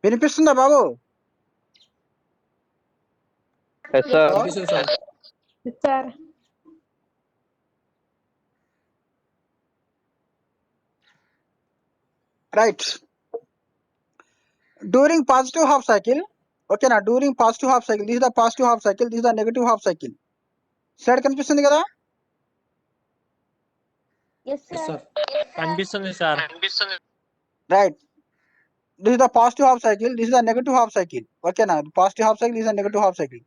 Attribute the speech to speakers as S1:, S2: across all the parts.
S1: వినిపిస్తుందా బాబు?
S2: Yes, sir.
S3: వినిపిస్తుంది sir.
S4: Sir
S1: right. During positive half cycle, ఓకేనా, during positive half cycle, this is the positive half cycle, this is the negative half cycle. Slide కనిపిస్తుంది కదా?
S4: Yes
S3: Yes,
S4: sir
S3: sir.
S2: కనిపిస్తుంది sir.
S1: Right. This is the positive half cycle, this is the negative half cycle. Okay now, positive half cycle, this is the negative half cycle.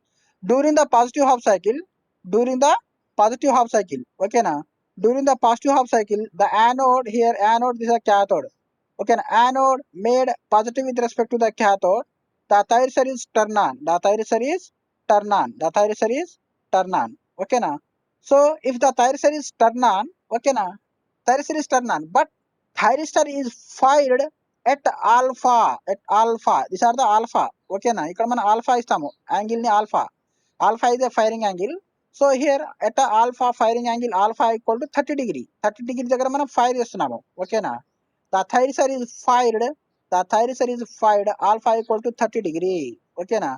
S1: During the positive half cycle, okay now, during the positive half cycle, the anode here, anode, this is a cathode. Okay, now, anode made positive with respect to the cathode, the thyristor is turn on, okay now. So if the thyristor is turn on, okay now, but thyristor is fired at alpha, these are the alpha, okay na, ikkada mana alpha istamu, angle ni alpha is a firing angle. So here at a alpha firing angle, alpha equal to 30 degree దగ్గర మనం fire చేస్తున్నాము, ఓకేనా. the thyristor is fired alpha equal to 30 degree, ఓకేనా.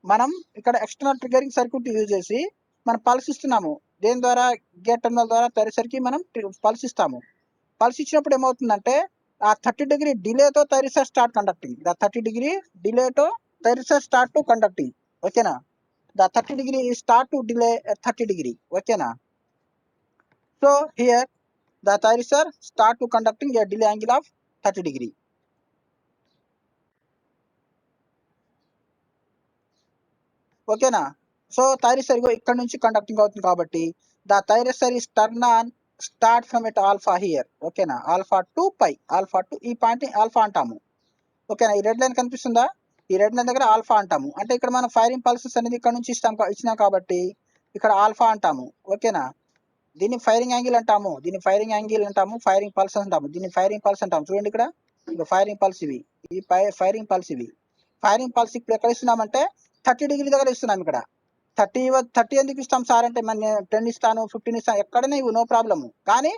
S1: మనం ఇక్కడ external triggering circuit use చేసి మనం pulse ఇస్తున్నాము. దేని ద్వారా? గేట్ టర్మినల్ ద్వారా థైరిస్టర్కి మనం పల్స్ ఇస్తాము. పల్స్ ఇచ్చినప్పుడు ఏమవుతుందంటే ఆ 30 డిగ్రీ డిలేతో thyristor start conducting, the 30 degree డిలేతో థైరిస్టర్ స్టార్ట్ టు కండక్టింగ్, ఓకేనా. The 30 degree start to delay 30 degree, ఓకేనా. So here the thyristor start to conducting a delay angle of 30 degree, ఓకేనా. సో థైరిస్టర్ ఇక్కడ నుంచి కండక్టింగ్ అవుతుంది కాబట్టి the thyristor is turn on start from at alpha here, ఓకేనా. Alpha to pi, alpha to ఈ point alpha అంటాము, ఓకేనా. ఈ రెడ్ లైన్ కనిపిస్తుందా? ఈ రెడ్ లైన్ దగ్గర ఆల్ఫా అంటాము. అంటే ఇక్కడ మనం ఫైరింగ్ పల్సెస్ అనేది ఇక్కడ నుంచి ఇచ్చినాం కాబట్టి ఇక్కడ ఆల్ఫా అంటాము, ఓకేనా. దీన్ని ఫైరింగ్ యాంగిల్ అంటాము, ఫైరింగ్ పల్స్ అంటాము, దీన్ని ఫైరింగ్ పల్స్ అంటాము. చూడండి ఇక్కడ ఫైరింగ్ పల్స్ ఇవి, ఫైరింగ్ పల్స్ ఇప్పుడు ఎక్కడ ఇస్తున్నామంటే 30 డిగ్రీ దగ్గర ఇస్తున్నాం. ఇక్కడ 30 ఎందుకు ఇస్తాం సార్ అంటే మన 10 ఇస్తాను, 15 ఇస్తాను, ఎక్కడైనా ఇవి నో ప్రాబ్లము. కానీ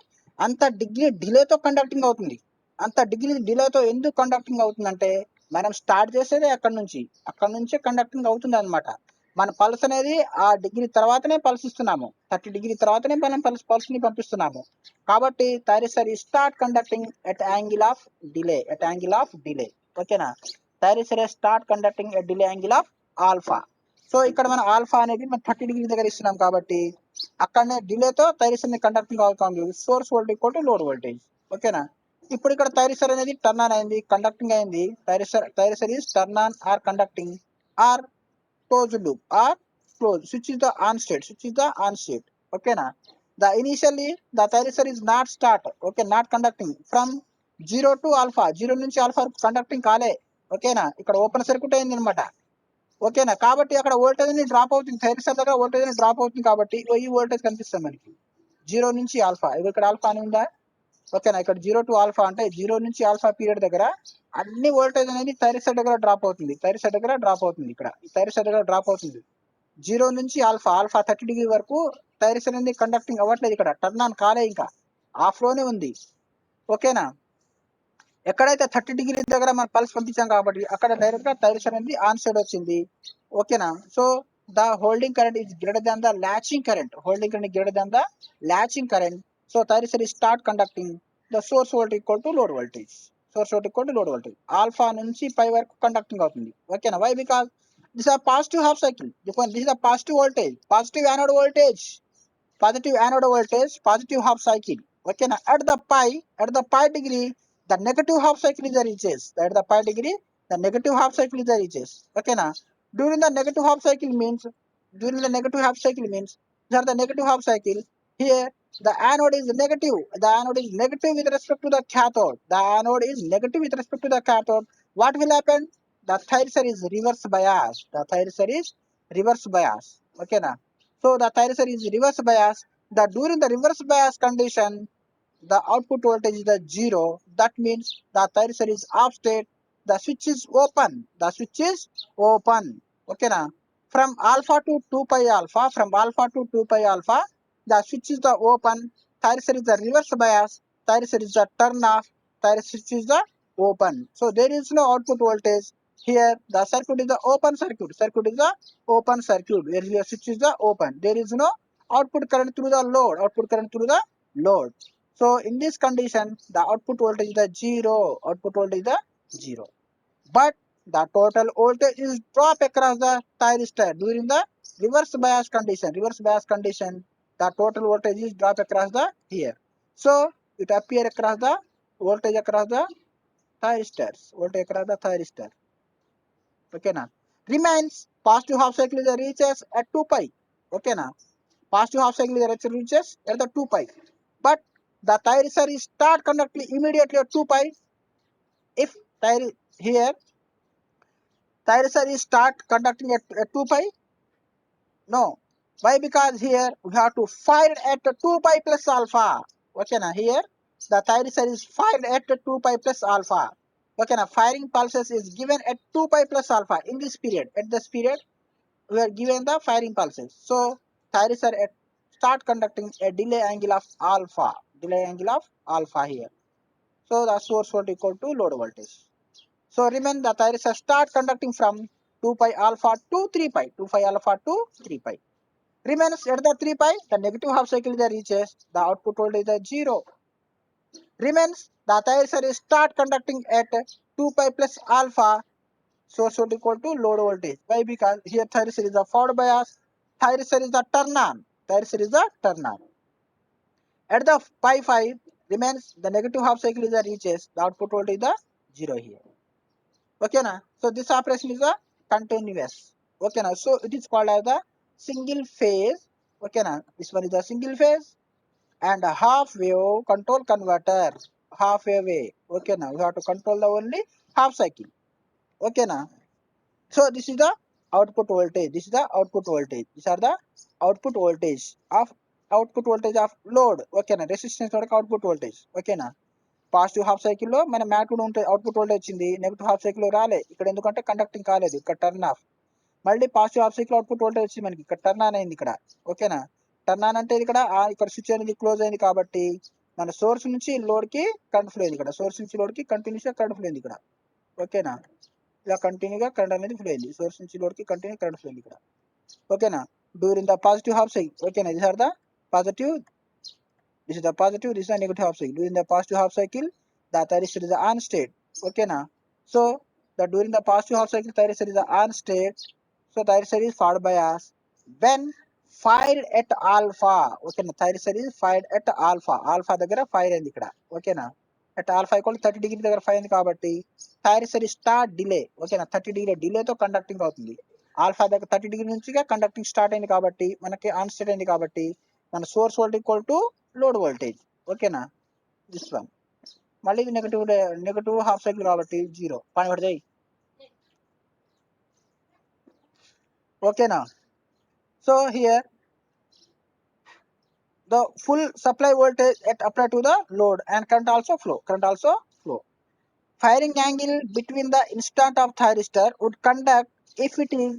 S1: అంత డిగ్రీ డిలేతో కండక్టింగ్ అవుతుంది. అంత డిగ్రీ డిలేతో ఎందుకు కండక్టింగ్ అవుతుందంటే మనం స్టార్ట్ చేసేదే అక్కడ నుంచే కండక్టింగ్ అవుతుంది అనమాట. మన పల్స్ అనేది ఆ డిగ్రీ తర్వాతనే పల్స్ ఇస్తున్నాము, 30 డిగ్రీ తర్వాతనే మనం పల్స్ ని పంపిస్తున్నాము. కాబట్టి thyristor start conducting at angle of delay, ఓకేనా. Thyristor start conducting at delay angle of alpha. So ఇక్కడ మన ఆల్ఫా అనేది మనం 30 డిగ్రీ దగ్గర ఇస్తున్నాం కాబట్టి అక్కడనే డిలేతో థైరిస్టర్ ని కండక్టింగ్ అవుతుంది. Source voltage equal to load voltage, ఓకేనా. ఇప్పుడు ఇక్కడ థైరిస్టర్ అనేది టర్న్ ఆన్ అయింది, కండక్టింగ్ అయింది. Thyristor is turn on or conducting or closed loop or closed, switch is the on state, okay na. The initially the thyristor is not start, okay, not conducting from 0 to alpha, 0 నుంచి alpha conducting కాలే, ఓకేనా. ఇక్కడ open circuit అయింది అనమాట, ఓకేనా. కాబట్టి అక్కడ voltage ని డ్రాప్ అవుతుంది, థైరిస్టర్ దగ్గర వోల్టేజ్ ని డ్రాప్ అవుతుంది కాబట్టి ఈ వోల్టేజ్ కనిపిస్తుంది మనకి 0 నుంచి ఆల్ఫా. ఇక్కడ ఆల్ఫా అని ఉందా, ఓకేనా. ఇక్కడ 0 టు ఆల్ఫా అంటే 0 నుంచి ఆల్ఫా పీరియడ్ దగ్గర అన్ని వోల్టేజ్ అనేది థైరిస్టర్ దగ్గర డ్రాప్ అవుతుంది, ఇక్కడ థైరిస్టర్ దగ్గర డ్రాప్ అవుతుంది. 0 నుంచి ఆల్ఫా 30 డిగ్రీ వరకు థైరిస్టర్ అనేది కండక్టింగ్ అవ్వట్లేదు, ఇక్కడ టర్న్ ఆన్ కాలే, ఇంకా ఆఫ్ లోనే ఉంది, ఓకేనా. ఎక్కడైతే 30 డిగ్రీ దగ్గర మనం పల్స్ పంపించాం కాబట్టి అక్కడ డైరెక్ట్ గా థైరిస్టర్ అనేది ఆన్ సైడ్ వచ్చింది, ఓకేనా. So the holding current is greater than the latching current, so thyristor is start conducting the source voltage equal to load voltage, alpha నుంచి పై వరకు కండక్టింగ్ అవుతుంది, ఓకేనా. why? Because this is a positive half cycle, this is a positive voltage, positive anode voltage, positive half cycle, ఓకేనా. at the pi degree the negative half cycle is the reaches, ఓకేనా. during the negative half cycle means these are the negative half cycle. Here the anode is negative, with respect to the cathode, what will happen? The thyristor is reverse bias, okay na. So the thyristor is reverse bias, during the reverse bias condition the output voltage is the 0, that means the thyristor is off state, the switch is open, okay na. from alpha to 2 pi alpha, the switch is the open, thyristor is the reverse bias, thyristor is the turn off, thyristor is the open. So there is no output voltage, Here the circuit is the open circuit. Circuit is the open circuit where your switch is the open. There is no output current through the load. Output current through the load. So in this condition, the output voltage is the zero. Output voltage is the zero. But the total voltage is drop across the thyristor during the reverse bias condition. Reverse bias condition, the total voltage is drop across the here. So it appear across the voltage across the thyristors. Voltage across the thyristor. Okay na. Remains positive half cycle is reaches at 2 pi. Okay na. Positive half cycle is reaches at the 2 pi. But the thyristor is start conducting immediately at 2 pi. If here thyristor is start conducting at 2 pi. No. Why? Because here we have to fire at 2 pi plus alpha. Okay na. Here the thyristor is fired at 2 pi plus alpha. Okay na. Firing pulses is given at 2 pi plus alpha in this period. At this period we are given the firing pulses. So thyristor at start conducting a delay angle of alpha. Delay angle of alpha here. So the source voltage equal to load voltage. So remain the thyristor start conducting from 2 pi alpha to 3 pi. 2 pi alpha to 3 pi. Remains at the 3 pi, the negative half cycle is reaches, the output voltage is 0. Remains the thyristor is start conducting at 2 pi plus alpha, source voltage equal to load voltage. Why? Because here thyristor is a forward bias, thyristor is the turn on. Thyristor is the turn on. At the pi 5 remains the negative half cycle is reaches, the output voltage is 0 here. Okay na. So this operation is a continuous. Okay na. So it is called as the single phase. Okay na. This one is a single phase and a half wave control converter. Half wave. Okay na. We have to control the only half cycle. Okay na. So this is the output voltage. This is the output voltage. These are the output voltage of load. Okay na. Resistance output voltage. Okay na. Positive half సైకిల్లో మన magnitude ఉంటే output voltage వచ్చింది, negative half cycle రాలే. ఇక్కడ ఎందుకంటే conducting కాలేదు, ఇక్కడ turn off. మళ్ళీ positive half cycle output voltage వచ్చింది మనకి, ఇక్కడ టర్న్ ఆన్ అయింది ఇక్కడ. ఓకేనా. టర్న్ ఆన్ అంటే ఇక్కడ స్విచ్ అనేది క్లోజ్ అయింది కాబట్టి మన సోర్స్ నుంచి లోడ్ కి కరెంట్ ఫ్లో అయింది. ఇక్కడ సోర్స్ నుంచి లోడ్ కి కంటిన్యూస్ గా కరెంట్ ఫ్లో అయింది ఇక్కడ. ఓకేనా. ఇలా కంటిన్యూగా కరెంట్ అనేది ఫ్లో అయింది, సోర్స్ నుంచి లోడ్ కి కంటిన్యూ కరెంట్ ఫ్లో అయింది ఇక్కడ. ఓకేనా. During the positive half cycle. ఓకేనా. These are the positive, this is the positive, this is the negative half cycle. During the positive half cycle, the thyristor is the on state. Okay na. So during the positive half cycle, thyristor is the on state. So thyristor is forward bias when fired at alpha. Okay na. Thyristor is fired at alpha. Alpha దగ్గర fire అయింది ఇక్కడ. Okay na. At alpha equal 30 degree దగ్గర fire అయింది కాబట్టి thyristor is start delay. Okay na. 30 degree delay తో conducting అవుతుంది. Alpha దగ్గర 30 degree నుంచిగా conducting start అయింది కాబట్టి మనకి ఆన్ స్టేట్ అయింది కాబట్టి మన source voltage equal to load voltage. ఓకేనా. దిస్ వన్ మళ్ళీ ఇది నెగటివ్ హాఫ్ సైకిల్ కాబట్టి 0 పని పడతాయి. ఓకేనా. So here the full supply voltage at apply to the load and current also flow. Firing angle between the instant of thyristor would conduct if it is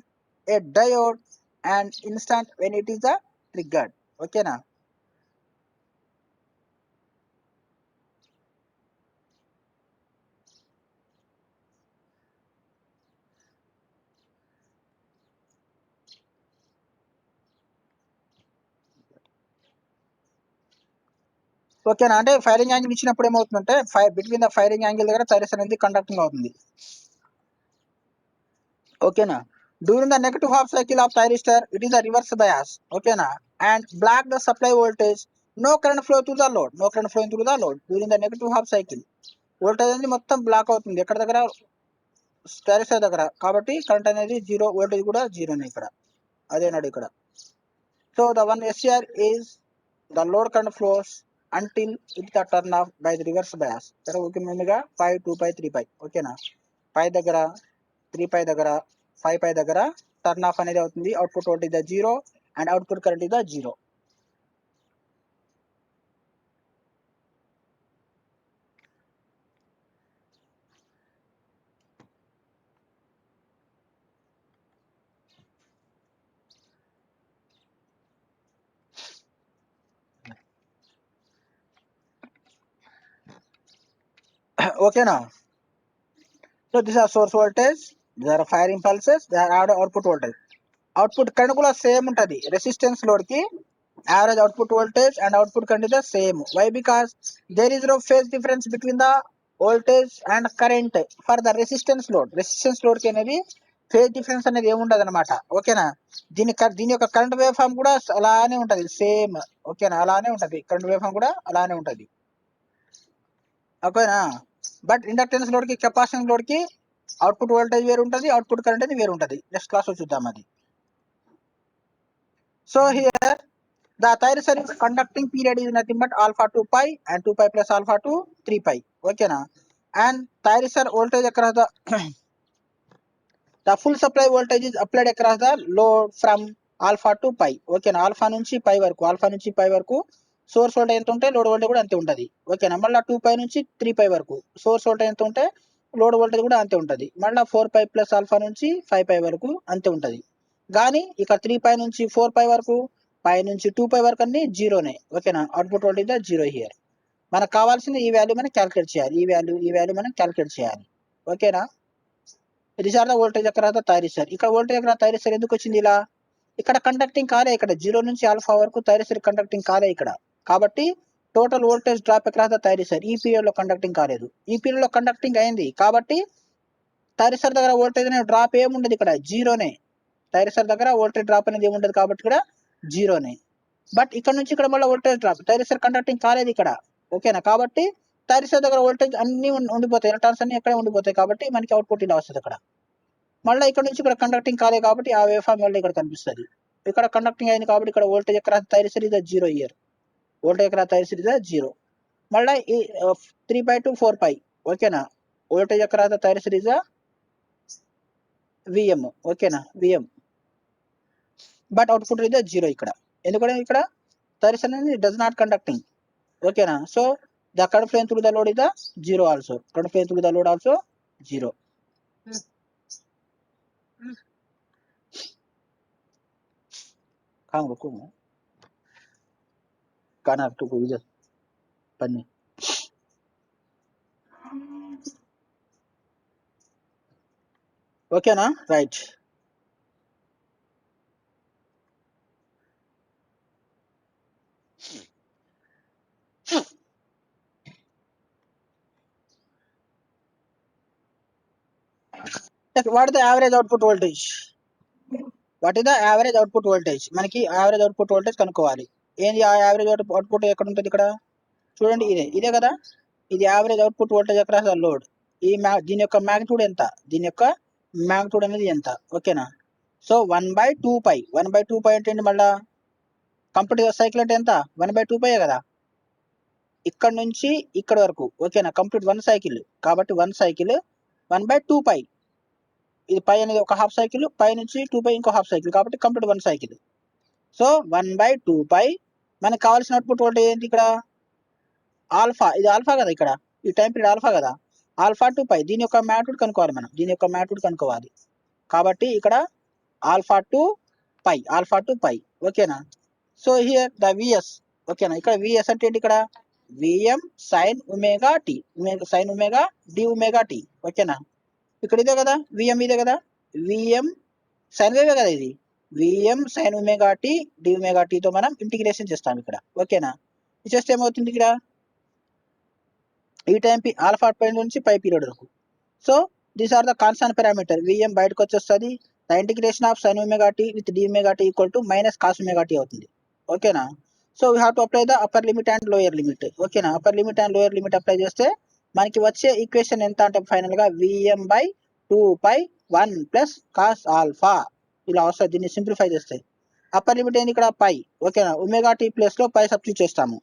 S1: a diode and instant when it is a triggered. Okay na. ఓకేనా. అంటే firing angle ఇచ్చినప్పుడు ఏమవుతుందంటే between the firing angle దగ్గర thyristor అనేది conducting అవుతుంది. ఓకేనా. During the negative half cycle of thyristor it is the reverse bias. ఓకేనా. And block the supply voltage, no current flow to the load, no current flow to the load during the negative half cycle. Voltage అనేది మొత్తం black అవుతుంది ఎక్కడ దగ్గర, thyristor దగ్గర. కాబట్టి current అనేది 0, voltage కూడా 0నే ఇక్కడ. అదేనాడు ఇక్కడ. So the one SR is the load current flows until it the turn off by the reverse bias. ఇక్కడ ఓకే ముందుగా 5, 2 pi, 3 pi. ఓకేనా. 5 దగ్గర, 3 pi దగ్గర, 5 pi దగ్గర టర్న్ ఆఫ్ అనేది అవుతుంది. Output voltage 0 and output current is 0. ఓకేనా. So this are source voltage they are fire impulses, they are output voltage. Output current కూడా సేమ్ ఉంటుంది. రెసిస్టెన్స్ లోడ్ కి average output voltage and output current is the same. Why? Because there is no phase difference between the voltage and current for the resistance load. Resistance load కి అనేది phase difference అనేది ఏముండదు అనమాట. ఓకేనా? దీని యొక్క current wave form కూడా అలానే ఉంటది, సేమ్. ఓకేనా? అలానే ఉంటది, కరెంట్ వేవ్ ఫామ్ కూడా అలానే ఉంటది. ఓకేనా? బట్ ఇండక్టెన్స్ లోడ్ కి, కెపాసిటెన్స్ లోడ్ కి అవుట్పుట్ వోల్టేజ్ వేరు ఉంటుంది, అవుట్పుట్ కరెంట్ అనేది వేరు ఉంటుంది. నెక్స్ట్ క్లాస్ లో చూద్దాం అది. So here the thyroid conducting period is nothing but alpha 2 pi and 2 pi plus alpha 2 3 pi. Okay na? And thyroid voltage across the full supply voltage is applied across the load from alpha to pi. Okay na? Alpha నుంచి pi వరకు, alpha నుంచి pi వరకు source voltage ఎంత ఉంటే load voltage కూడా అంతే ఉంటుంది. ఓకేనా? మళ్ళీ 2 pi నుంచి 3 pi వరకు సోర్స్ వోల్టేజ్ ఎంత ఉంటే లోడ్ వోల్టేజ్ కూడా అంతే ఉంటుంది. మళ్ళీ 4 pi ప్లస్ ఆల్ఫా నుంచి 5 pi వరకు అంతే ఉంటుంది. కానీ ఇక్కడ 3 pi నుంచి 4 pi వరకు, పై నుంచి 2 pi వరకు అన్ని జీరోనే. ఓకేనా? Output voltage zero here. మనకు కావాల్సింది ఈ వాల్యూ మనం క్యాలిక్యులేట్ చేయాలి, ఈ వాల్యూ మనం క్యాలిక్యులేట్ చేయాలి. ఓకేనా? దిస్ ఆర్ ద వోల్టేజ్ అక్కడ థైరిస్టర్. ఇక్కడ వోల్టేజ్ అక్కడ థైరిస్టర్ ఎందుకు వచ్చింది ఇలా? ఇక్కడ కండక్టింగ్ కాలే, ఇక్కడ 0 నుంచి ఆల్ఫా వరకు థైరిస్టర్ కండక్టింగ్ కాలే ఇక్కడ. కాబట్టి టోటల్ వోల్టేజ్ డ్రాప్ ఎక్కడ థైరిస్టర్ ఈ పీరియడ్ లో కండక్టింగ్ కాలేదు, ఈ పీరియడ్ లో కండక్టింగ్ అయింది. కాబట్టి థైరిస్టర్ దగ్గర వోల్టేజ్ అనేది డ్రాప్ ఏముండదు, ఇక్కడ జీరోనే. థైరిస్టర్ దగ్గర వోల్టేజ్ డ్రాప్ అనేది ఏముండదు కాబట్టి ఇక్కడ జీరోనే. బట్ ఇక్కడ నుంచి ఇక్కడ మళ్ళీ వోల్టేజ్ డ్రాప్, థైరిస్టర్ కండక్టింగ్ కాలేదు ఇక్కడ. ఓకేనా? కాబట్టి థైరిస్టర్ దగ్గర వోల్టేజ్ అన్ని ఉండిపోతాయి, ఎలక్ట్రాన్స్ అన్ని ఎక్కడే ఉండిపోతాయి. కాబట్టి మనకి అవుట్పుట్ ఇలా వస్తుంది అక్కడ. మళ్ళీ ఇక్కడ నుంచి ఇక్కడ కండక్టింగ్ కాలేదు కాబట్టి ఆ వేవ్ ఫామ్ మళ్ళీ ఇక్కడ కనిపిస్తుంది. ఇక్కడ కండక్టింగ్ అయింది కాబట్టి ఇక్కడ వోల్టేజ్ ఎక్కడ thyristor is zero here. Voltage ఎక్కడ థైరిస్టర్ ఇస్ జీరో. మళ్ళీ ఈ 3 pi to 4 pi. ఓకేనా? వోల్టేజ్ ఎక్కడ థైరిస్టర్ ఇస్ విఎం. ఓకేనా? VM. But output is zero ఇక్కడ. ఎందుకంటే ఇక్కడ థైరిస్టర్ అనేది డస్ నాట్ కండక్టింగ్. ఓకేనా? So the current flowing through the load is the zero also. Current flowing through the load also zero. Kang ruko mo. Kana to go ida. Pani. Okay na? Right. What is the average output voltage? What is the average output voltage? మనకి average output voltage కనుక్కోవాలి. ఏంది ఆ average output ఎక్కడ ఉంటుంది? ఇక్కడ చూడండి, ఇదే కదా, ఇది average output voltage across the load. దీని యొక్క మ్యాగ్నిట్యూడ్ ఎంత? దీని యొక్క మ్యాగ్నిట్యూడ్ అనేది ఎంత? ఓకేనా? So 1/2 pi. 1/2 pi అంటే ఏంటి? మళ్ళా కంప్లీట్ సైకిల్ అంటే ఎంత? 1/2 pi కదా, ఇక్కడ నుంచి ఇక్కడ వరకు. ఓకేనా? కంప్లీట్ 1 సైకిల్ కాబట్టి 1 సైకిల్ 1/2 pi. ఇది పై అనేది ఒక హాఫ్ సైకిల్, పై నుంచి 2 pi ఇంకో హాఫ్ సైకిల్ కాబట్టి కంప్లీట్ 1 సైకిల్. So 1/2 pi. మనకు కావాల్సిన అవుట్పుట్ వోల్టేజ్ ఏంటి? ఇక్కడ ఆల్ఫా, ఇది ఆల్ఫా కదా, ఇక్కడ ఈ టైం పీరియడ్ ఆల్ఫా కదా, ఆల్ఫా 2 pi. దీని యొక్క మ్యాగ్నిట్యూడ్ కనుక్కోవాలి మనం, దీని యొక్క మ్యాగ్నిట్యూడ్ కనుక్కోవాలి. కాబట్టి ఇక్కడ ఆల్ఫా 2 pi, ఆల్ఫా 2 pi. ఓకేనా? So here the VS. ఓకేనా? ఇక్కడ విఎస్ అంటే ఏంటి? ఇక్కడ VM sine omega T, sine omega D omega tea. ఓకేనా? ఇక్కడ ఇదే కదా, విఎం ఇదే కదా, విఎం సైన్ వేవే కదా ఇది, VM sine omega tea D omega టీతో మనం ఇంటిగ్రేషన్ చేస్తాం ఇక్కడ. ఓకేనా? ఇది చేస్తే ఏమవుతుంది? ఇక్కడ ఈ టైం ఆల్ఫా పై నుంచి పై పీరియడ్ వరకు. So these are the constant parameter. VM బయటకు వచ్చేస్తుంది. The integration of sine omega T with D omega tea equal to minus cos omega T అవుతుంది. ఓకేనా? So we have to apply the upper limit and lower limit. ఓకేనా? Upper limit and lower limit apply చేస్తే మనకి వచ్చే equation ఎంత అంటే final గా Vm/2 pi 1 plus cos alpha ఇలా వస్తుంది. దీన్ని సింప్లిఫై చేస్తే అప్పర్ లిమిట్ ఏంది? ఇక్కడ పై. ఓకేనా? ఒమేగా టీ ప్లస్ లో పై సబ్స్టిట్యూట్ చేస్తాము,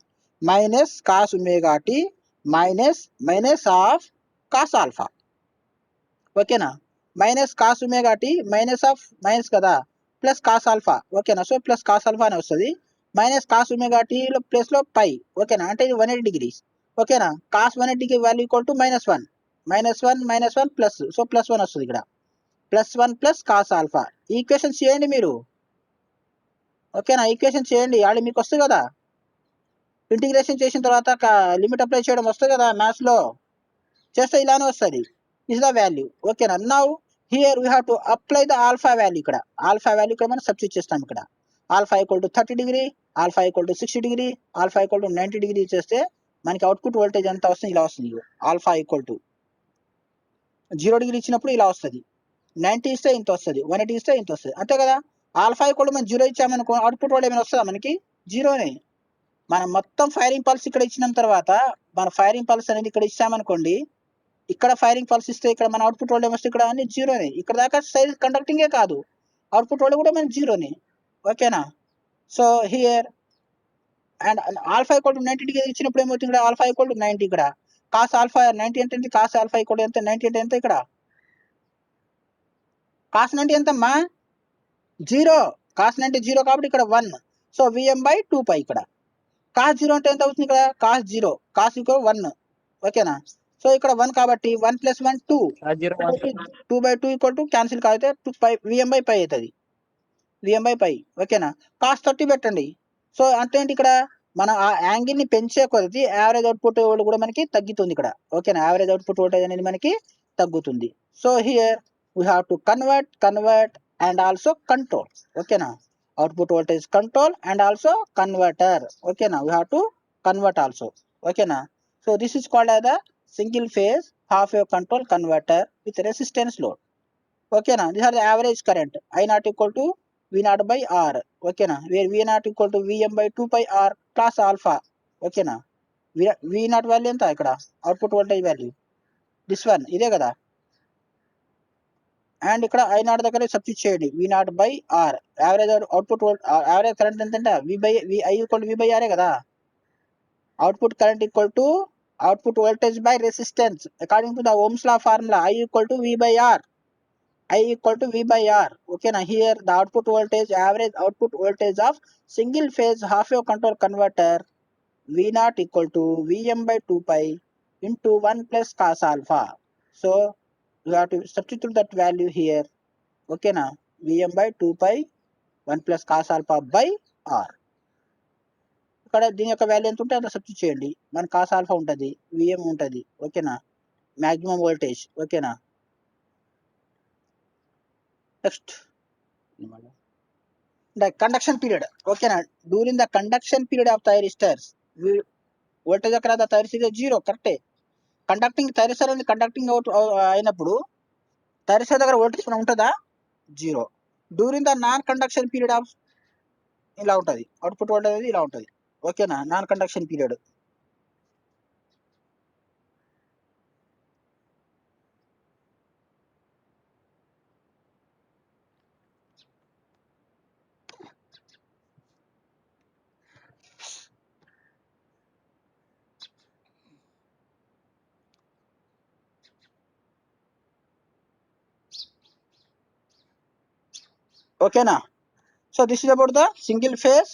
S1: minus cos omega t minus of cos alpha. ఓకేనా? Minus cos omega t minus of minus కదా, ప్లస్ కాస్ ఆల్ఫా. ఓకేనా? సో ప్లస్ కాస్ ఆల్ఫా అని వస్తుంది, minus cos omega t plus లో pi. ఓకేనా? అంటే ఇది 180 degrees. ఓకేనా? Cos 180 degree value equal to -1 plus, so +1 వస్తుంది ఇక్కడ, +1 ప్లస్ కాస్ ఆల్ఫా. ఈక్వేషన్ చేయండి మీరు. ఓకేనా? ఈక్వేషన్ చేయండి, ఆడ మీకు వస్తుంది కదా, ఇంటిగ్రేషన్ చేసిన తర్వాత లిమిట్ అప్లై చేయడం వస్తుంది కదా మ్యాథ్స్ లో, చేస్తే ఇలానే వస్తుంది. Is the value. ఓకేనా? Now here we have to apply the alpha value. ఇక్కడ ఆల్ఫా వాల్యూ ఇక్కడ మనం సబ్స్టిట్యూట్ చేస్తాం. ఇక్కడ alpha equal to 30 degree, alpha equal to 60 degree, alpha equal to 90 degree చేస్తే మనకి అవుట్పుట్ వోల్టేజ్ ఎంత వస్తుంది? ఇలా వస్తుంది. ఆల్ఫా ఈక్వల్ టు 0 డిగ్రీ ఇచ్చినప్పుడు ఇలా వస్తుంది, 90 ఇస్తే ఇంత వస్తుంది, 180 ఇస్తే ఇంత వస్తుంది, అంతే కదా. ఆల్ఫా ఈక్వల్ టు మనం 0 ఇచ్చామనుకో అవుట్పుట్ వోల్టేజ్ ఏమైనా వస్తుందా? మనకి జీరోనే. మనం మొత్తం ఫైరింగ్ పల్స్ ఇక్కడ ఇచ్చిన తర్వాత మన ఫైరింగ్ పల్స్ అనేది ఇక్కడ ఇచ్చామనుకోండి, ఇక్కడ ఫైరింగ్ పల్స్ ఇస్తే ఇక్కడ మన అవుట్పుట్ వోల్టేజ్ వస్తే ఇక్కడ అన్ని జీరోనే. ఇక్కడ దాకా సైజ్ కండక్టింగే కాదు, అవుట్పుట్ వోల్టేజ్ కూడా మనకి జీరోనే. ఓకేనా. So here and alpha equal to 90 degree ఇచ్చినప్పుడు ఏమవుతుంది? ఇక్కడ ఆల్ఫా ఈక్వల్ టు 90. ఇక్కడ కాస్ ఆల్ఫా 90 అంటే కాస్ ఆల్ఫా ఈక్వల్ ఎంత? 90 అంటే ఎంత? ఇక్కడ కాస్ 90 ఎంతమ్మా? 0. కాస్ 90 0 కాబట్టి ఇక్కడ 1. So Vm/2π. ఇక్కడ కాస్ 0 అంటే ఎంత అవుతుంది? ఇక్కడ కాస్ 0, కాస్ ఈక్వల్ 1. ఓకేనా. సో ఇక్కడ 1 కాబట్టి 1 + 1 2, 2/2 ఈక్వల్ టు క్యాన్సిల్ కాబట్టి 2π Vm/π అవుతుంది. Vm/π. ఓకేనా. కాస్ 30 పెట్టండి. సో అంటే ఏంటి? ఇక్కడ మనం ఆ యాంగిల్ ని పెంచే కొద్దీ యావరేజ్ అవుట్పుట్ వోల్టేజ్ కూడా మనకి తగ్గుతుంది ఇక్కడ. ఓకేనా. యావరేజ్ అవుట్పుట్ వోల్టేజ్ అనేది మనకి తగ్గుతుంది. So here we have to convert and also control. ఓకేనా. Output voltage control and also converter. ఓకేనా. We have to convert also. ఓకేనా. So this is called as the single phase half wave control converter with resistance load. ఓకేనా. These are the average current I0 equal to V0/R. ఓకేనా. Where V0 equal to Vm/2πR plus alpha. ఓకేనా. V0 value ఎంత? ఇక్కడ output voltage value this one, ఇదే కదా. And ఇక్కడ I0 దగ్గర substitute చేయండి, V0/R. Average output average current ఎంత అంటే I ఈక్వల్ టు V/R కదా. Output current equal to output voltage by resistance according to the Ohm's law formula. I equal to V/R. I equal to V/R. Okay, now here the output voltage, average output voltage of single phase half wave control converter V0 equal to Vm/2π into 1 plus cos alpha. So you have to substitute that value here. Okay, now Vm/2π 1 plus cos alpha by R. ఇక్కడ దీని యొక్క value ఎంత ఉంటే అంత substitute చేయండి. మన cos alpha ఉంటుంది, VM ఉంటుంది. ఓకేనా. Maximum voltage. ఓకేనా. Next the conduction period. Okay na. During the conduction period of thyristors, voltage అక్కడ the thyristor is 0. కరెక్టే. కండక్టింగ్ థైరిస్టర్ అనేది కండక్టింగ్ అవుట్ అయినప్పుడు థైరిస్టర్ దగ్గర వోల్టేజ్ ఉంటుందా? 0. During the non conduction period of ఇలా ఉంటుంది, అవుట్పుట్ వోల్టేజ్ అనేది ఇలా ఉంటుంది. ఓకేనా. Non conduction period. ఓకేనా. So this is about the single phase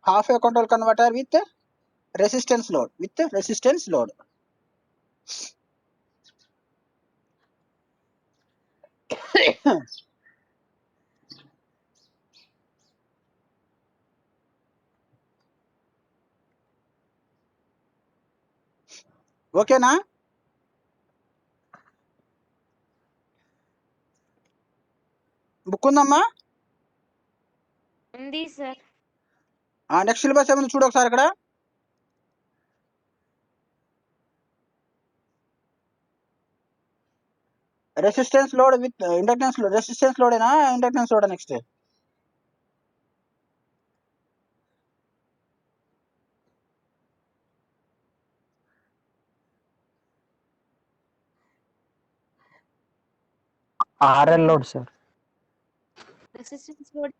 S1: half wave control converter with resistance load. ఓకేనా. బుక్ ఉందమ్మా?
S4: ఉంది సార్.
S1: నెక్స్ట్ సిలబస్ ఏమైనా చూడు ఒకసారి. ఇక్కడ resistance load with inductance load. Resistance లోడేనా inductance load? Next
S2: RL load, sir.
S4: Resistance load.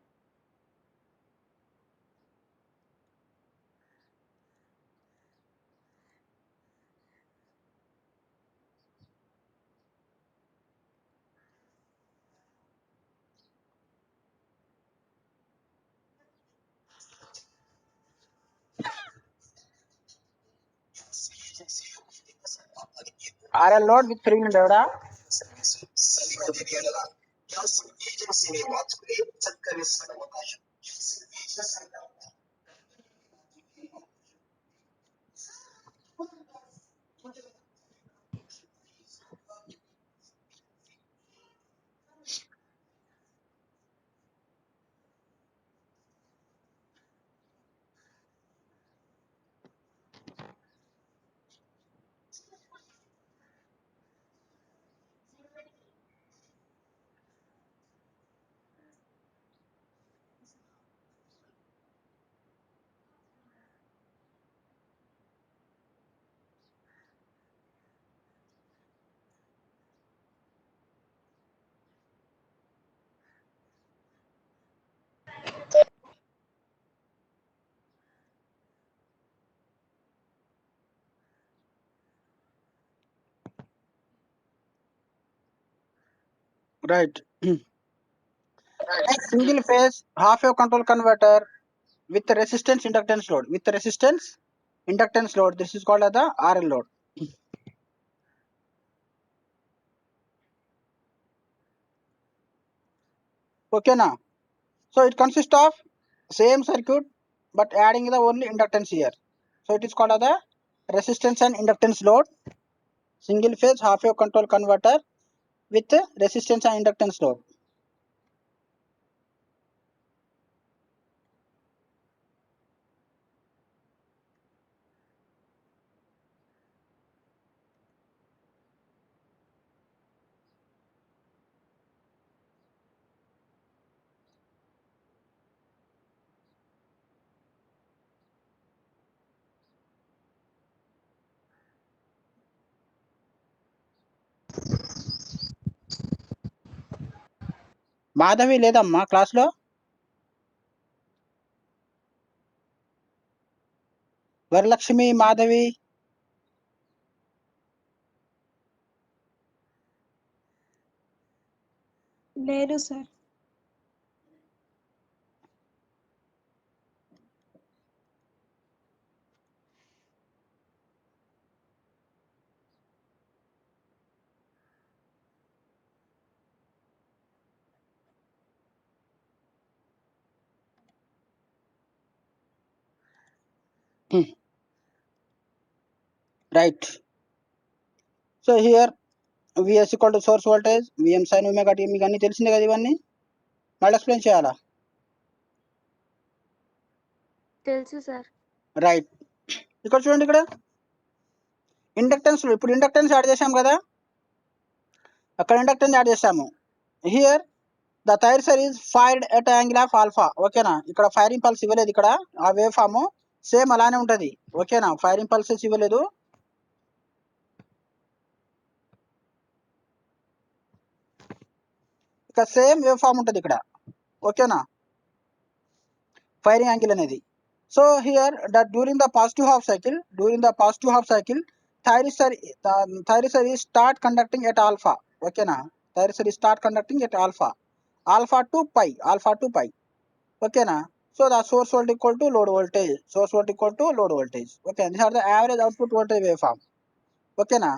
S1: RL load with premium ఎవడా? Right. Next, single phase half wave control converter with resistance inductance load. With resistance inductance load, this is called as the RL load. Okay now. So it consists of same circuit but adding the only inductance here. So it is called as the resistance and inductance load. Single phase half wave control converter with resistance and inductance load. Madhavi లేదమ్మా క్లాస్లో? వరలక్ష్మి, మాధవి,
S4: లేదు sir.
S1: right. So here Vs equal to source voltage, Vm sin omega t, మీకు అన్ని తెలిసిందే కదా ఇవన్నీ? మళ్ళీ explain చేయాలా?
S4: తెలుసు సార్.
S1: రైట్. ఇక్కడ చూడండి, ఇక్కడ ఇండక్టెన్స్, ఇప్పుడు ఇండక్టెన్స్ యాడ్ చేసాం కదా, అక్కడ ఇండక్టెన్స్ యాడ్ చేసాము. Here the thyristor is fired at angle of alpha. ఓకేనా, ఇక్కడ ఫైరింగ్ పల్స్ ఇవ్వలేదు, ఇక్కడ ఆ వేవ్ ఫామ్ సేమ్ అలానే ఉంటుంది. ఓకేనా, ఫైరింగ్ పల్సెస్ ఇవ్వలేదు. ఇక సేమ్ వేవ్ ఫామ్ ఉంటుంది ఇక్కడ. ఓకేనా, ఫైరింగ్ యాంగిల్ అనేది. So here that during the positive half cycle thyristor is start conducting at alpha. ఓకేనా, thyristor is start conducting at alpha to pi. ఓకేనా, so the source voltage equal to load voltage. Okay, these are the average output voltage waveform. Okay na.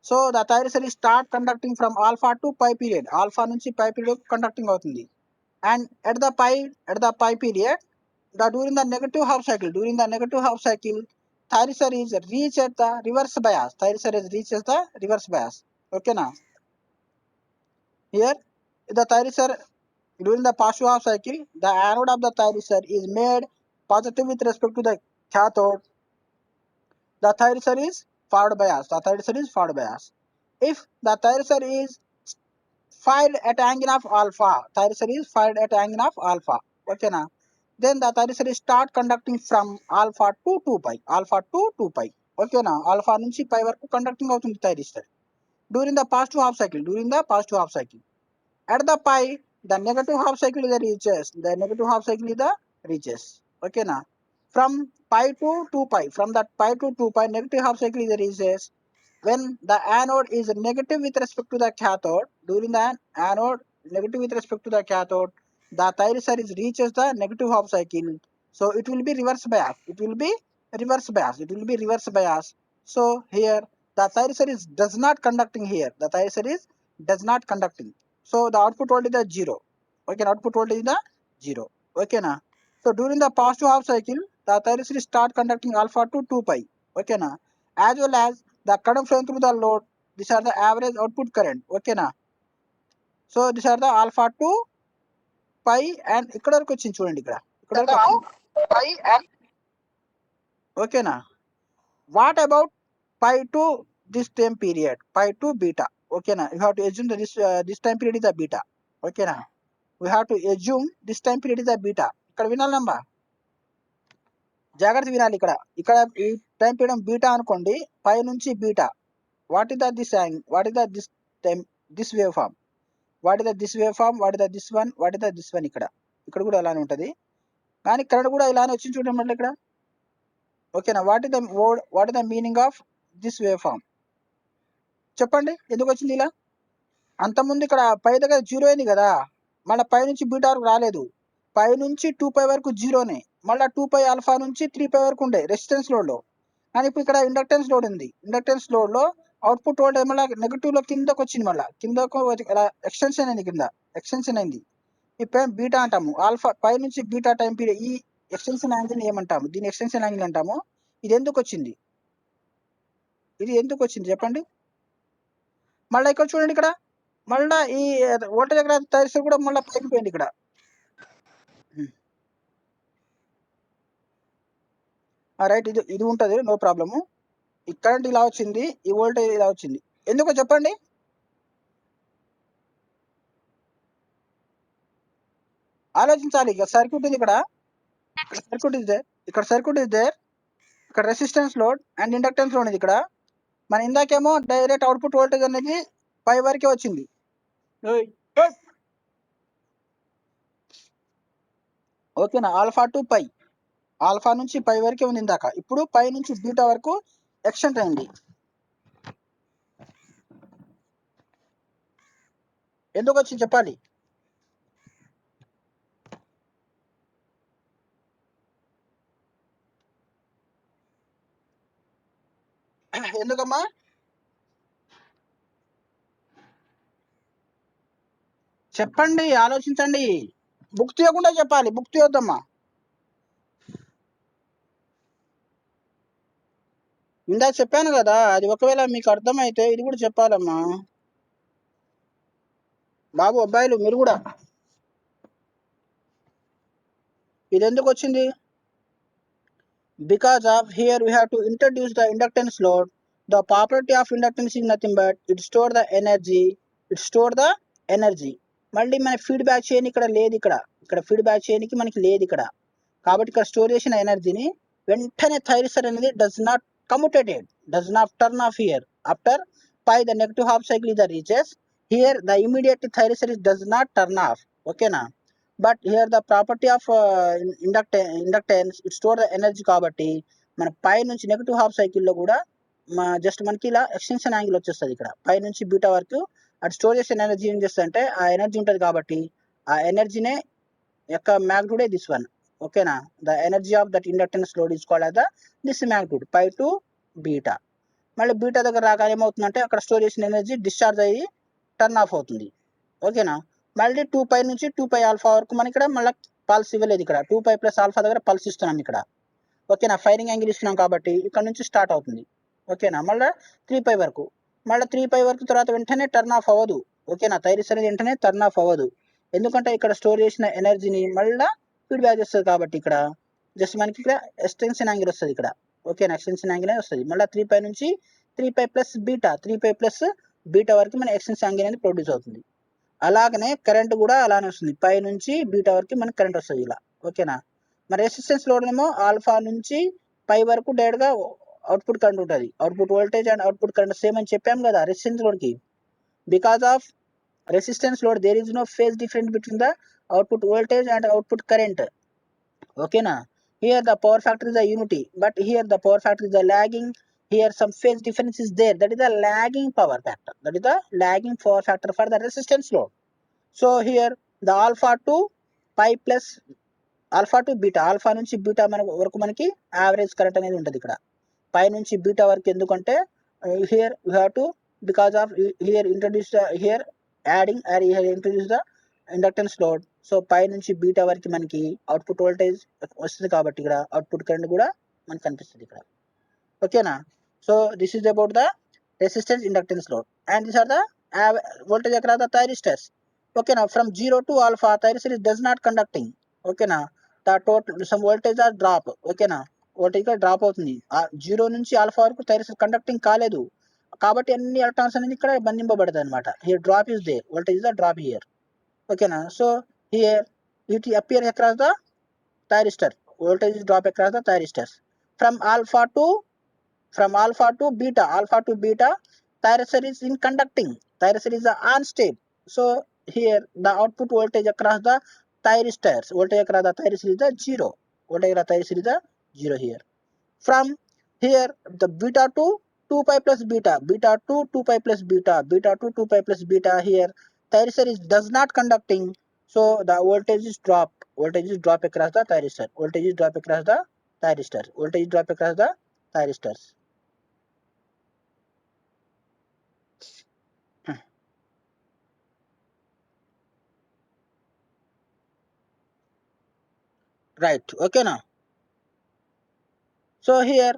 S1: So the థైరిసర్ is start conducting from alpha to pi period. Alpha నుంచి pi period conducting అవుతుంది. And at the pi period, during the negative half cycle, థైరిసర్ is reached at the reverse bias. Okay na. Here the థైరిసర్ during the positive half cycle, the anode of the థైరిసర్ is made positive with respect to the cathode. The థైరిసర్ is forward bias. If the థైరిసర్ is fired at angle of alpha, okay na, then the థైరిసర్ is start conducting from alpha to 2pi. Okay na, alpha నుంచి pi వరకు conducting అవుతుంది థైరిసర్ during the positive half cycle. At the pi, the negative half cycle is the reaches. Okay na. From pi to 2pi, negative half cycle is the reaches. When the anode is negative with respect to the cathode, the థైరిసర్ is reaches the negative half cycle. So it will be reverse bias. So here the థైరిసర్ is does not conducting here. So the output voltage is 0. Okay, Okay na. So during the positive half cycle, the థైరిసర్ start conducting alpha to 2pi. Okay na. As well as the current flowing through the load. These are the average output current. Okay na. So these are the alpha to pi and ఇక్కడ వరకు వచ్చింది చూడండి, ఇక్కడ okay నా. What about pi to this time period? Pi to beta. Okay na. You have to assume that this time period is a beta. Okay na. We have to assume this time period is a beta. ఇక్కడ వినాలమ్మా, జాగ్రత్త వినాలి. ఇక్కడ ఈ time period beta అనుకోండి, pi నుంచి beta. What is the this time this wave form, ఇక్కడ కూడా అలానే ఉంటుంది. కానీ ఇక్కడ కూడా ఇలానే వచ్చింది చూడండి ఇక్కడ. ఓకేనా, what is the meaning of this wave form చెప్పండి, ఎందుకు వచ్చింది ఇలా? అంతకుముందు ఇక్కడ పై దగ్గర 0 అయింది కదా, మళ్ళీ పై నుంచి బీటా వరకు రాలేదు. పై నుంచి 2π వరకు 0నే, మళ్ళీ 2π ఆల్ఫా నుంచి 3π వరకు ఉండే రెసిస్టెన్స్ లోడ్లో. కానీ ఇప్పుడు ఇక్కడ ఇండక్టెన్స్ లోడ్ ఉంది. ఇండక్టెన్స్ లోడ్లో అవుట్పుట్ వోల్టేజ్ మళ్ళీ నెగిటివ్లో కిందకు వచ్చింది, మళ్ళీ కిందకు ఎక్స్టెన్షన్ అయింది, కింద ఎక్స్టెన్షన్ అయింది. ఇప్పుడు బీటా అంటాము. ఆల్ఫా పై నుంచి బీటా టైం పీరియడ్ ఈ ఎక్స్టెన్షన్ యాంగిల్ ఏమంటాము? దీన్ని ఎక్స్టెన్షన్ యాంగిల్ అంటాము. ఇది ఎందుకు వచ్చింది? ఇది ఎందుకు వచ్చింది చెప్పండి? మళ్ళీ ఇక్కడ చూడండి, ఇక్కడ మళ్ళీ ఈ వోల్టేజ్ ఎక్కడ తయారు కూడా మళ్ళీ పైకి పోయింది ఇక్కడ. రైట్, ఇది ఉంటుంది, నో ప్రాబ్లము. ఈ కరెంట్ ఇలా వచ్చింది, ఈ వోల్టేజ్ ఇలా వచ్చింది. ఎందుకో చెప్పండి? ఆలోచించాలి. ఇక సర్క్యూట్ ఇది, ఇక్కడ సర్క్యూట్ ఇస్ దేర్, ఇక్కడ సర్క్యూట్ ఇస్ దేర్, ఇక్కడ resistance load and inductance load ఇది. ఇక్కడ మన ఇందాకేమో డైరెక్ట్ అవుట్పుట్ వోల్టేజ్ అనేది పై వరకే వచ్చింది. ఓకేనా? ఆల్ఫా టు పై, ఆల్ఫా నుంచి పై వరకే ఉంది ఇందాక. ఇప్పుడు పై నుంచి బీటా వరకు ఎక్స్టెండ్ అయింది. ఎందుకు వచ్చింది చెప్పాలి? ఎందుకమ్మా? చెప్పండి, ఆలోచించండి. బుక్ తీయకుండా చెప్పాలి, బుక్ తీయొద్దమ్మా. ఇందాక చెప్పాను కదా, అది ఒకవేళ మీకు అర్థమైతే ఇది కూడా చెప్పాలమ్మా. బాబు, అబ్బాయిలు మీరు కూడా. ఇది ఎందుకు వచ్చింది? Because of here we have to introduce the inductance load. The property of inductance is nothing but it store the energy. మళ్ళీ మన ఫీడ్బ్యాక్ చేయని ఇక్కడ లేదు, ఇక్కడ ఫీడ్బ్యాక్ చేయనికి మనకి లేదు ఇక్కడ. కాబట్టి ఇక్కడ స్టోర్ చేసిన ఎనర్జీని వెంటనే థైరిస్టర్ అనేది does not commutated, does not turn off here after pi the negative half cycle is the reaches. Here the immediate thyristor does not turn off. ఓకేనా? But here the property of inductance it store the energy. కాబట్టి మన పై నుంచి negative half సైకిల్లో కూడా just మనకి ఇలా extension angle వచ్చేస్తుంది. ఇక్కడ పై నుంచి బీటా వరకు అటు స్టోర్ చేసిన ఎనర్జీ ఏం చేస్తుంది అంటే ఆ ఎనర్జీ ఉంటుంది. కాబట్టి ఆ ఎనర్జీనే యొక్క మ్యాగ్నిట్యూడే దిస్ వన్. ఓకేనా? The energy of that inductance load is called as the this magnitude pi to beta. మళ్ళీ బీటా దగ్గర రాగానే ఏమవుతుందంటే అక్కడ స్టోర్ చేసిన ఎనర్జీ డిశ్చార్జ్ అయ్యి టర్న్ ఆఫ్ అవుతుంది. ఓకేనా? మళ్ళీ 2π నుంచి 2π ఆల్ఫా వరకు మనకి ఇక్కడ మళ్ళీ పల్స్ ఇవ్వలేదు. ఇక్కడ 2π ప్లస్ ఆల్ఫా దగ్గర పల్స్ ఇస్తున్నాం ఇక్కడ. ఓకేనా? ఫైరింగ్ యాంగిల్ ఇస్తున్నాం కాబట్టి ఇక్కడ నుంచి స్టార్ట్ అవుతుంది. ఓకేనా? మళ్ళీ 3π వరకు, మళ్ళీ 3π వరకు తర్వాత వెంటనే టర్న్ ఆఫ్ అవ్వదు. ఓకేనా? థైరిస్ అనేది వెంటనే టర్న్ ఆఫ్ అవ్వదు. ఎందుకంటే ఇక్కడ స్టోర్ చేసిన ఎనర్జీని మళ్ళీ ఫీడ్బ్యాక్ చేస్తుంది. కాబట్టి ఇక్కడ జస్ట్ మనకి ఇక్కడ ఎక్స్టెన్షన్ యాంగిల్ వస్తుంది ఇక్కడ. ఓకేనా? ఎక్స్టెన్షన్ యాంగిల్ అనేది వస్తుంది. మళ్ళీ 3π నుంచి 3π ప్లస్ బీటా, 3π ప్లస్ బీటా వరకు మన ఎక్స్టెన్షన్ యాంగిల్ అనేది ప్రొడ్యూస్ అవుతుంది. అలాగనే కరెంట్ కూడా అలానే వస్తుంది. పై నుంచి బీటా వరకు మనకి కరెంట్ వస్తుంది ఇలా. ఓకేనా? మరి రెసిస్టెన్స్ లోడ్ ఏమో ఆల్ఫా నుంచి పై వరకు డైరెక్ట్గా అవుట్పుట్ కరెంట్ ఉంటుంది. Output voltage and output current same అని చెప్పాం కదా రెసిస్టెన్స్ లోడ్కి. Because of resistance load there is no phase difference between the output voltage and output current. ఓకేనా? Here the power factor is the unity, but here the power factor is the lagging. Here some phase difference is there, that is the lagging power factor, for the resistance load. So here the alpha to pi plus alpha to beta, alpha నుంచి beta వరకు మనకి average current అనేది ఉంటుంది. ఇక్కడ పై నుంచి beta వరకు ఎందుకంటే here we have to, because of here introduce the here adding or here introduce the inductance load. So pi నుంచి బీటా వరకు మనకి అవుట్పుట్ వోల్టేజ్ వస్తుంది. కాబట్టి ఇక్కడ అవుట్పుట్ కరెంట్ కూడా మనకి కనిపిస్తుంది ఇక్కడ. ఓకేనా? So this is about the resistance inductance load, and these are the voltage across the thyristors. Okay, now from 0 to alpha thyristor does not conducting. Okay, now the total some voltage are drop. Okay, now voltage drop అవుతుంది. 0 నుంచి alpha వరకు thyristor conducting కాలేదు కాబట్టి అన్ని electrons అనేది ఇక్కడ బంధింపబడతాయి అన్నమాట. Here drop is there, voltage is the drop here. Okay, now so here it appears across the thyristor, voltage is drop across the thyristors from alpha to beta. Thyristor is in conducting, thyristor is the on state. So here the output voltage across the thyristors, voltage across the thyristor is the 0, voltage across the thyristor is the 0 here. From here the beta to 2 pi plus beta, beta 2 2 pi plus beta, beta 2 2 pi plus beta. Here thyristor is does not conducting, so the voltage is drop, across the thyristor, voltage is drop across the thyristor, voltage is drop across the thyristors. Right, okay now. So here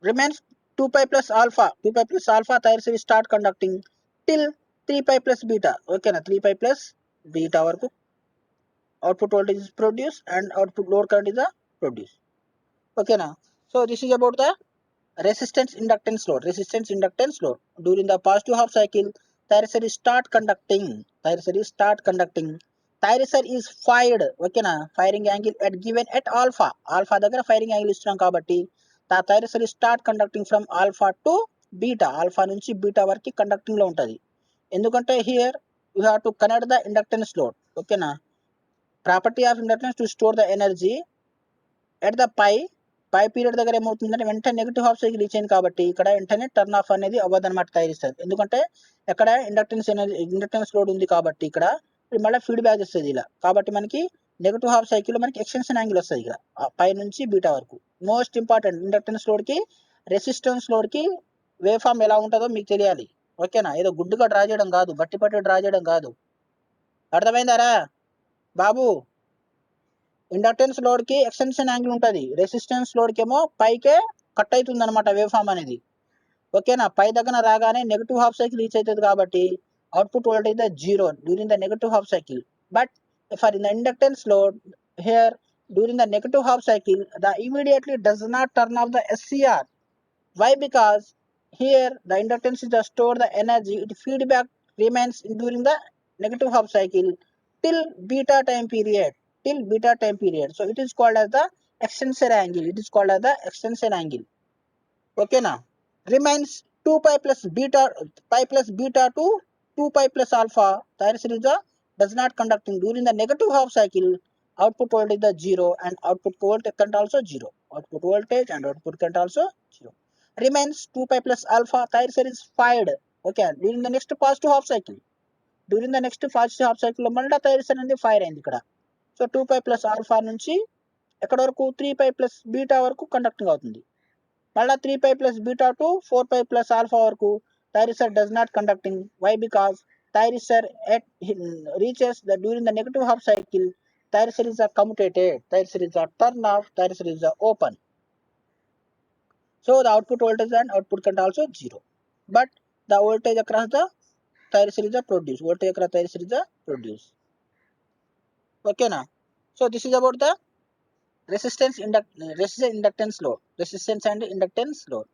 S1: remains 2 pi plus alpha, thyristor will start conducting till 3 pi plus beta, okay na, 3 pi plus beta varaku output voltage is produced and output load current is produced, okay na. So this is about the resistance inductance load. During the positive half cycle, thyristor is start conducting, thyristor is fired, okay na, firing angle at given at alpha దగ్గర firing angle ఇస్తున్నాం కాబట్టి the thyristor is start conducting from alpha to beta, alpha నుంచి beta వరకు conducting లో ఉంటది. ఎందుకంటే here you have to connect the inductance load, okay na. Property of inductance to store the energy at the pi period దగ్గర ఏమవుతుందంటే వెంటనే negative half cycle reach అయింది కాబట్టి ఇక్కడ వెంటనే టర్న్ ఆఫ్ అనేది అవ్వదన్నమాట తయారిస్తుంది. ఎందుకంటే ఎక్కడ ఇండక్టెన్స్ లోడ్ ఉంది కాబట్టి ఇక్కడ మళ్ళీ ఫీడ్బ్యాక్ ఇస్తుంది ఇలా, కాబట్టి మనకి నెగిటివ్ హాఫ్ సైకిల్ మనకి ఎక్స్టెన్షన్ యాంగిల్ వస్తుంది ఇక్కడ పై నుంచి బీటా వరకు. మోస్ట్ ఇంపార్టెంట్ ఇండక్టెన్స్ లోడ్ కి రెసిస్టెన్స్ లోడ్ కి వేవ్ ఫామ్ ఎలా ఉంటుందో మీకు తెలియాలి, ఓకేనా. ఏదో గుడ్డుగా డ్రా చేయడం కాదు, బట్టి పట్టి డ్రా చేయడం కాదు, అర్థమైందారా బాబు. ఇండక్టెన్స్ లోడ్ కి ఎక్స్టెన్షన్ యాంగిల్ ఉంటుంది, రెసిస్టెన్స్ లోడ్ కి ఏమో పైకే కట్ అవుతుంది అనమాట వేవ్ ఫామ్ అనేది, ఓకేనా. పై దగ్గర రాగానే నెగిటివ్ హాఫ్ సైకిల్ రీచ్ అవుతుంది కాబట్టి output voltage zero during the negative half cycle. But for in the inductance load here during the negative half cycle the immediately does not turn off the SCR. Why? Because here the inductance is to store the energy, it feedback remains during the negative half cycle till beta time period, so it is called as the extensor angle, okay now. Remains 2 pi plus beta to 2 pi plus alpha, thyristor is does not conducting during the negative half cycle. Output voltage is zero and output voltage current also zero, remains 2 pi plus alpha, thyristor is fired, okay, during the next positive half cycle. లో మళ్ళీ thyristor అనేది fire అయింది ఇక్కడ. So 2 pi plus alpha నుంచి ఎక్కడ వరకు 3 pi plus beta వరకు conducting అవుతుంది. మళ్ళీ 3 pi plus beta to 4 pi plus alpha వరకు thyristor does not conducting. Why? Because thyristor reaches the during the negative half cycle, thyristor is commutated, thyristor is turn off, thyristor is open. So the output voltage and output current also zero, but the voltage across the thyristor is produced, okay na. So this is about the resistance and inductance load.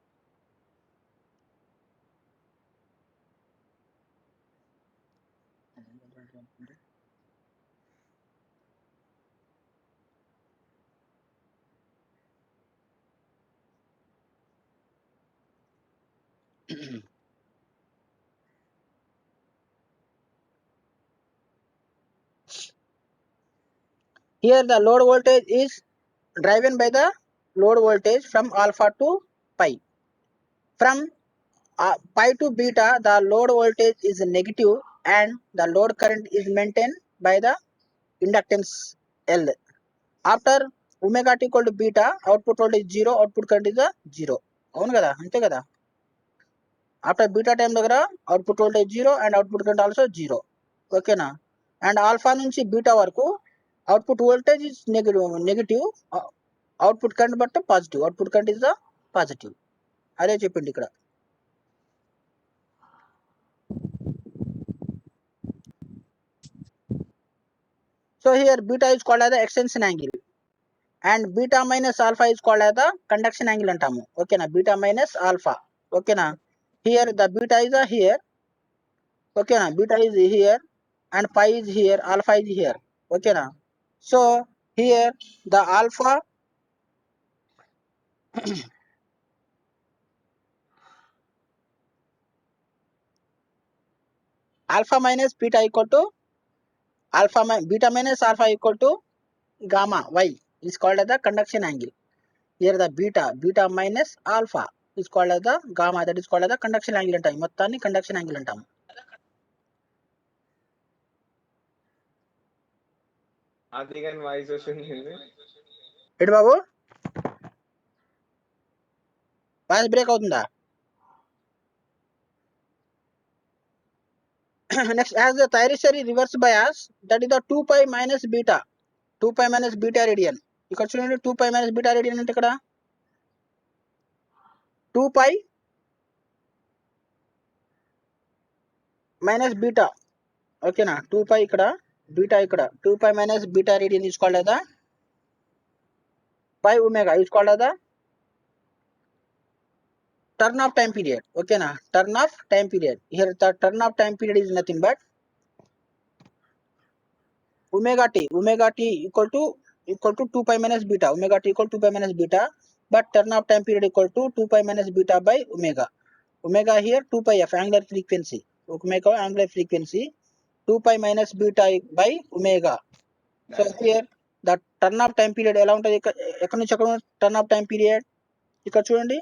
S1: Here the load voltage is driven by the load voltage from alpha to pi. From pi to beta, the load voltage is negative and the load current is maintained by the inductance L. After omega t equal to beta, output voltage is zero, output current is zero. అవును కదా, అంతే కదా. After beta time దగ్గర output voltage zero and output current also zero, ఓకేనా. And alpha నుంచి beta వరకు output voltage is negative, output current but positive, output current is the positive. అదే చెప్పింది ఇక్కడ. So here beta is called as the extension angle and beta minus alpha is called as the conduction angle అంటాము, ఓకేనా. Beta minus alpha, ఓకేనా. Here the beta is here, ఓకేనా. Beta is here and pi is here, alpha is here, okay na. So here the alpha alpha minus beta equal to beta minus alpha equal to gamma y is called as the conduction angle. Here the beta minus alpha is called as the gamma, that is called as the conduction angle అంటాం. మొత్తాన్ని conduction angle అంటాము. ఎటు బాబు voice break అవుతుందా? Next, as the thyristor reverse bias, that is the 2π minus beta, 2π minus beta radian. ఇక్కడ చూడండి 2π minus beta radian అంటే ఇక్కడ 2π మైనస్ బీటా, ఓకేనా? 2π ఇక్కడ, బీటా ఇక్కడ, 2π minus beta radian is called as the pi omega is called as the turn off time period, ఓకేనా? Turn off time period. Here the turn off time period is nothing but omega t equal to 2π minus beta, omega t equal to 2π minus beta, but turn of time period equal to 2π minus beta by omega. Omega here 2πf, angular frequency, omega angular frequency, 2π minus beta by omega. So here the turn of time period ఎలా ఉంటుంది, ఎక్కడి నుంచి ఎక్కడ turn off time period ఇక్కడ చూడండి,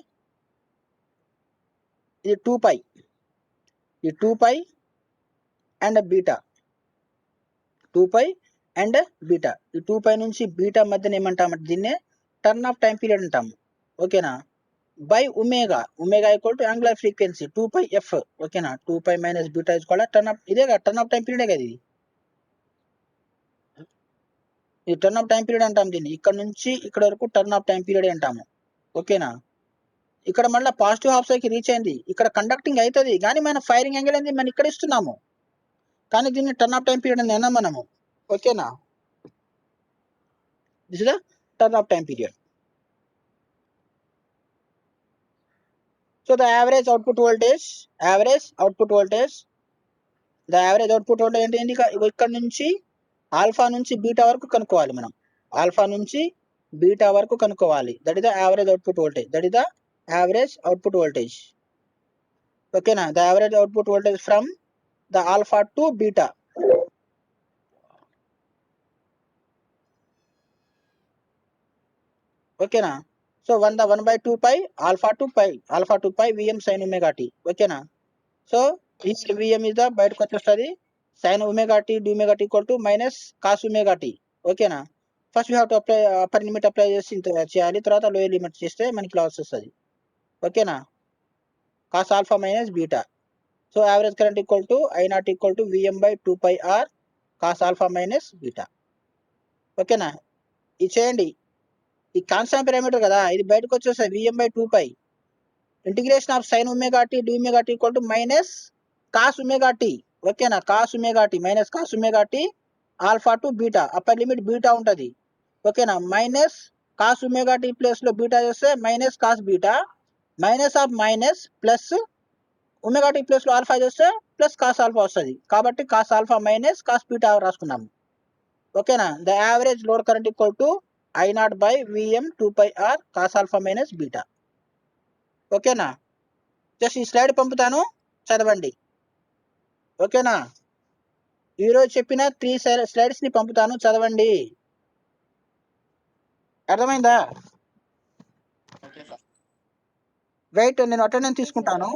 S1: ఇది 2π, ఇది 2π and beta, 2π and beta. ఈ 2π నుంచి బీటా మధ్యన ఏమంటామంటే దీన్నే టర్న్ ఆఫ్ టైం పీరియడ్ అంటాము, ఓకేనా? By omega, omega equal to angular frequency 2πf, ఓకేనా? 2π minus beta is called turn off, ఇదే కదా టర్న్ ఆఫ్ టైం పీరియడే కదా ఇది టర్న్ ఆఫ్ టైం పీరియడ్ అంటాము దీన్ని. ఇక్కడ నుంచి ఇక్కడ వరకు టర్న్ ఆఫ్ టైం పీరియడ్ అంటాము, ఓకేనా? ఇక్కడ మళ్ళీ పాజిటివ్ హాఫ్ సైకిల్ రీచ్ అయింది, ఇక్కడ కండక్టింగ్ అవుతుంది కానీ మన ఫైరింగ్ యాంగిల్ అనేది మనం ఇక్కడ ఇస్తున్నాము, కానీ దీన్ని టర్న్ ఆఫ్ టైం పీరియడ్ అని అన్నాం మనము, ఓకేనా? This is the turn off time period. So the average output voltage, the average output voltage ఏంటి, ఇక్కడ నుంచి ఆల్ఫా నుంచి బీటా వరకు కనుక్కోవాలి మనం, ఆల్ఫా నుంచి బీటా వరకు కనుక్కోవాలి. That is the average output voltage, that is the average output voltage, ఓకేనా? The average output voltage from the alpha to beta, ఓకేనా? So 1/2π alpha to pi VM sine omega tea, ఓకేనా? So ఈ VM is the బయటకు వచ్చేస్తుంది sine omega tea D omega tea equal to minus cos omega tea, ఓకేనా? First we have to apply upper limit apply చేసి చేయాలి, తర్వాత lower limit చేస్తే మనకి లాస్ వస్తుంది, ఓకేనా? Cos alpha minus beta. So average current equal to I0 equal to Vm/2πr cos alpha minus beta, ఓకేనా? ఇది చేయండి, ఈ కాన్స్టాంట్ పారామీటర్ కదా, ఇది బయటకు వచ్చేస్తుంది Vm/2π, integration of sine omega tea D omega tea equal to minus cos omega tea, ఓకేనా? Cos omega t minus cos omega t alpha to beta, upper limit beta ఉంటుంది, ఓకేనా? Minus cos omega t plus లో beta చేస్తే minus cos beta, minus of minus plus omega t plus లో alpha చేస్తే plus cos alpha వస్తుంది, కాబట్టి cos alpha minus cos beta రాసుకున్నాము, ఓకేనా? The average load current equal to I0/Vm/2πr cos alpha minus beta, ఓకేనా? Just ఈ slide పంపుతాను చదవండి, ఓకేనా? ఈరోజు చెప్పిన 3 స్లైడ్స్ ని పంపుతాను చదవండి, అర్థమైందా? రైట్, నేను అటెండెన్స్ తీసుకుంటాను.